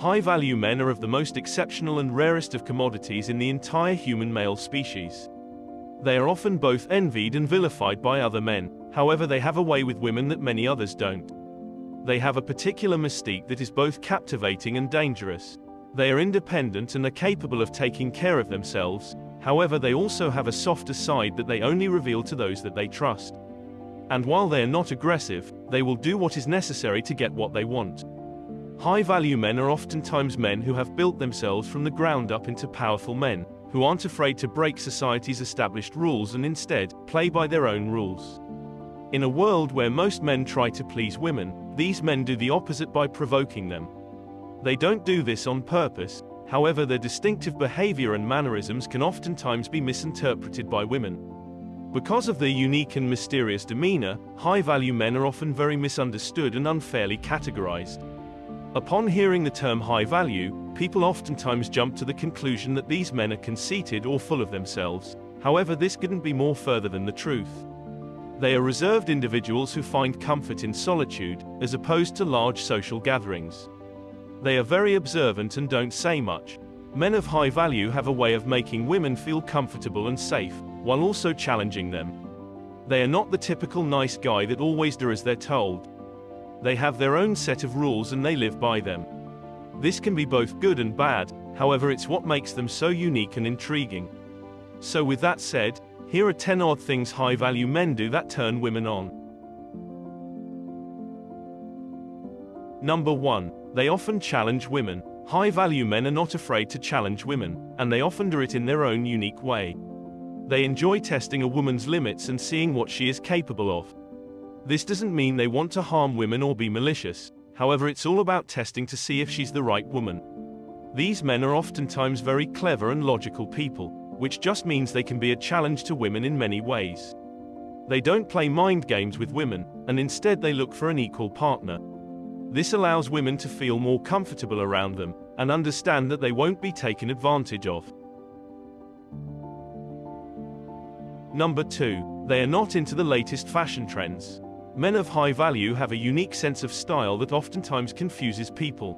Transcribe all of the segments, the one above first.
High-value men are of the most exceptional and rarest of commodities in the entire human male species. They are often both envied and vilified by other men, however they have a way with women that many others don't. They have a particular mystique that is both captivating and dangerous. They are independent and are capable of taking care of themselves, however they also have a softer side that they only reveal to those that they trust. And while they are not aggressive, they will do what is necessary to get what they want. High-value men are oftentimes men who have built themselves from the ground up into powerful men, who aren't afraid to break society's established rules and instead, play by their own rules. In a world where most men try to please women, these men do the opposite by provoking them. They don't do this on purpose, however their distinctive behavior and mannerisms can oftentimes be misinterpreted by women. Because of their unique and mysterious demeanor, high-value men are often very misunderstood and unfairly categorized. Upon hearing the term high value, people oftentimes jump to the conclusion that these men are conceited or full of themselves. However, this couldn't be more further than the truth. They are reserved individuals who find comfort in solitude, as opposed to large social gatherings. They are very observant and don't say much. Men of high value have a way of making women feel comfortable and safe, while also challenging them. They are not the typical nice guy that always does as they're told. They have their own set of rules and they live by them. This can be both good and bad, however it's what makes them so unique and intriguing. So with that said, here are 10 odd things high-value men do that turn women on. Number 1. They often challenge women. High-value men are not afraid to challenge women, and they often do it in their own unique way. They enjoy testing a woman's limits and seeing what she is capable of. This doesn't mean they want to harm women or be malicious, however it's all about testing to see if she's the right woman. These men are oftentimes very clever and logical people, which just means they can be a challenge to women in many ways. They don't play mind games with women, and instead they look for an equal partner. This allows women to feel more comfortable around them, and understand that they won't be taken advantage of. Number 2. They are not into the latest fashion trends. Men of high value have a unique sense of style that oftentimes confuses people.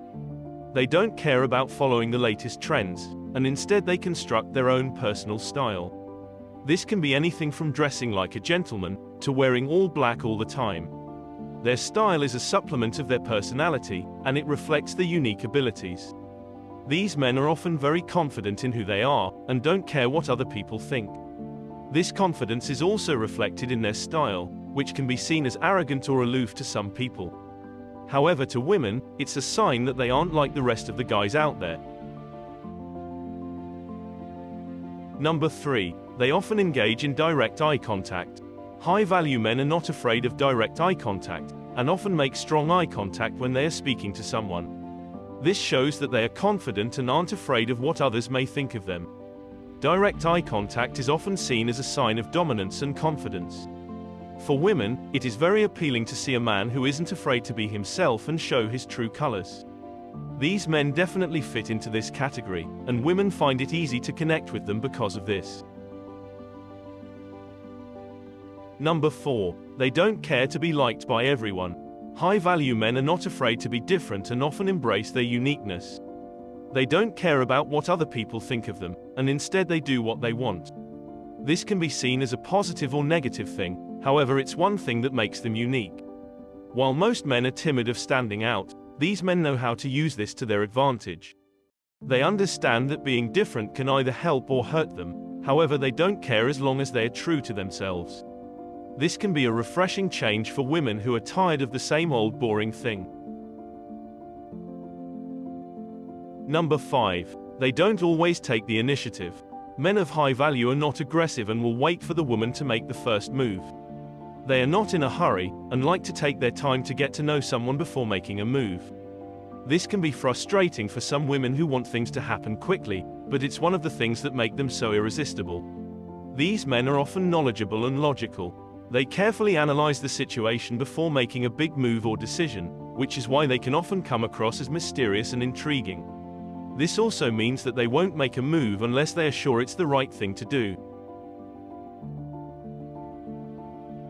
They don't care about following the latest trends, and instead they construct their own personal style. This can be anything from dressing like a gentleman, to wearing all black all the time. Their style is a supplement of their personality, and it reflects their unique abilities. These men are often very confident in who they are, and don't care what other people think. This confidence is also reflected in their style, which can be seen as arrogant or aloof to some people. However, to women, it's a sign that they aren't like the rest of the guys out there. Number 3. They often engage in direct eye contact. High-value men are not afraid of direct eye contact, and often make strong eye contact when they are speaking to someone. This shows that they are confident and aren't afraid of what others may think of them. Direct eye contact is often seen as a sign of dominance and confidence. For women, it is very appealing to see a man who isn't afraid to be himself and show his true colors. These men definitely fit into this category, and women find it easy to connect with them because of this. Number 4. They don't care to be liked by everyone. High-value men are not afraid to be different and often embrace their uniqueness. They don't care about what other people think of them, and instead they do what they want. This can be seen as a positive or negative thing, however it's one thing that makes them unique. While most men are timid of standing out, these men know how to use this to their advantage. They understand that being different can either help or hurt them, however they don't care as long as they are true to themselves. This can be a refreshing change for women who are tired of the same old boring thing. Number 5. They don't always take the initiative. Men of high value are not aggressive and will wait for the woman to make the first move. They are not in a hurry, and like to take their time to get to know someone before making a move. This can be frustrating for some women who want things to happen quickly, but it's one of the things that make them so irresistible. These men are often knowledgeable and logical. They carefully analyze the situation before making a big move or decision, which is why they can often come across as mysterious and intriguing. This also means that they won't make a move unless they are sure it's the right thing to do.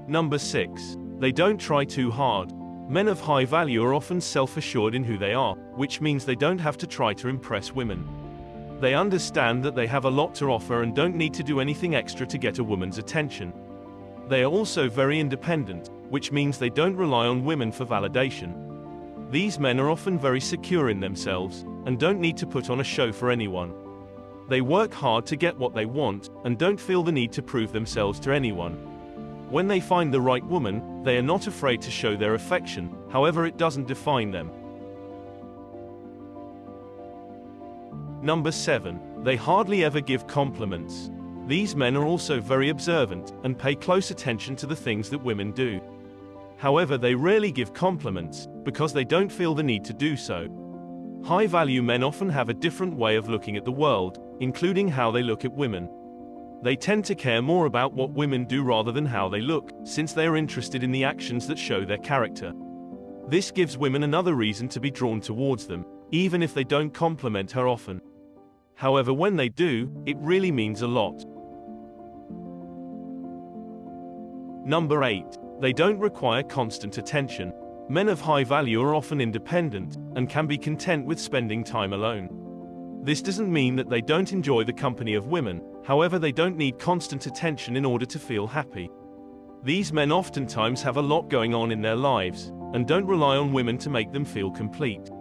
Number 6. They don't try too hard. Men of high value are often self-assured in who they are, which means they don't have to try to impress women. They understand that they have a lot to offer and don't need to do anything extra to get a woman's attention. They are also very independent, which means they don't rely on women for validation. These men are often very secure in themselves, and don't need to put on a show for anyone. They work hard to get what they want, and don't feel the need to prove themselves to anyone. When they find the right woman, they are not afraid to show their affection, however it doesn't define them. Number 7. They hardly ever give compliments. These men are also very observant, and pay close attention to the things that women do. However, they rarely give compliments, because they don't feel the need to do so. High-value men often have a different way of looking at the world, including how they look at women. They tend to care more about what women do rather than how they look, since they are interested in the actions that show their character. This gives women another reason to be drawn towards them, even if they don't compliment her often. However, when they do, it really means a lot. Number 8. They don't require constant attention. Men of high value are often independent, and can be content with spending time alone. This doesn't mean that they don't enjoy the company of women, however they don't need constant attention in order to feel happy. These men oftentimes have a lot going on in their lives, and don't rely on women to make them feel complete.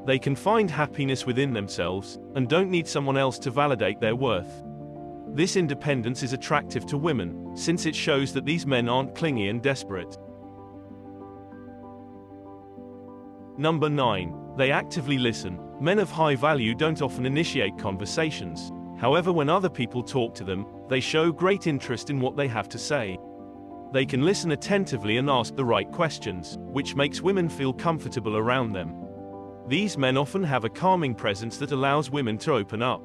They can find happiness within themselves, and don't need someone else to validate their worth. This independence is attractive to women, since it shows that these men aren't clingy and desperate. Number 9. They actively listen. Men of high value don't often initiate conversations. However, when other people talk to them, they show great interest in what they have to say. They can listen attentively and ask the right questions, which makes women feel comfortable around them. These men often have a calming presence that allows women to open up.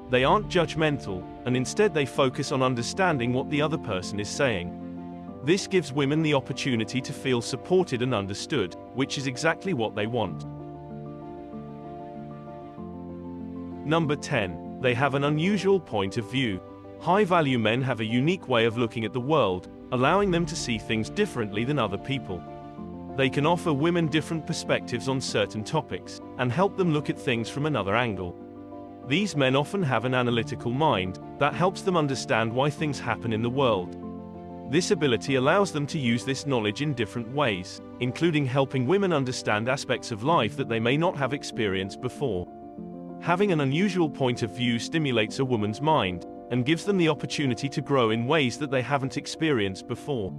They aren't judgmental, and instead they focus on understanding what the other person is saying. This gives women the opportunity to feel supported and understood, which is exactly what they want. Number 10. They have an unusual point of view. High-value men have a unique way of looking at the world, allowing them to see things differently than other people. They can offer women different perspectives on certain topics, and help them look at things from another angle. These men often have an analytical mind that helps them understand why things happen in the world. This ability allows them to use this knowledge in different ways, including helping women understand aspects of life that they may not have experienced before. Having an unusual point of view stimulates a woman's mind, and gives them the opportunity to grow in ways that they haven't experienced before.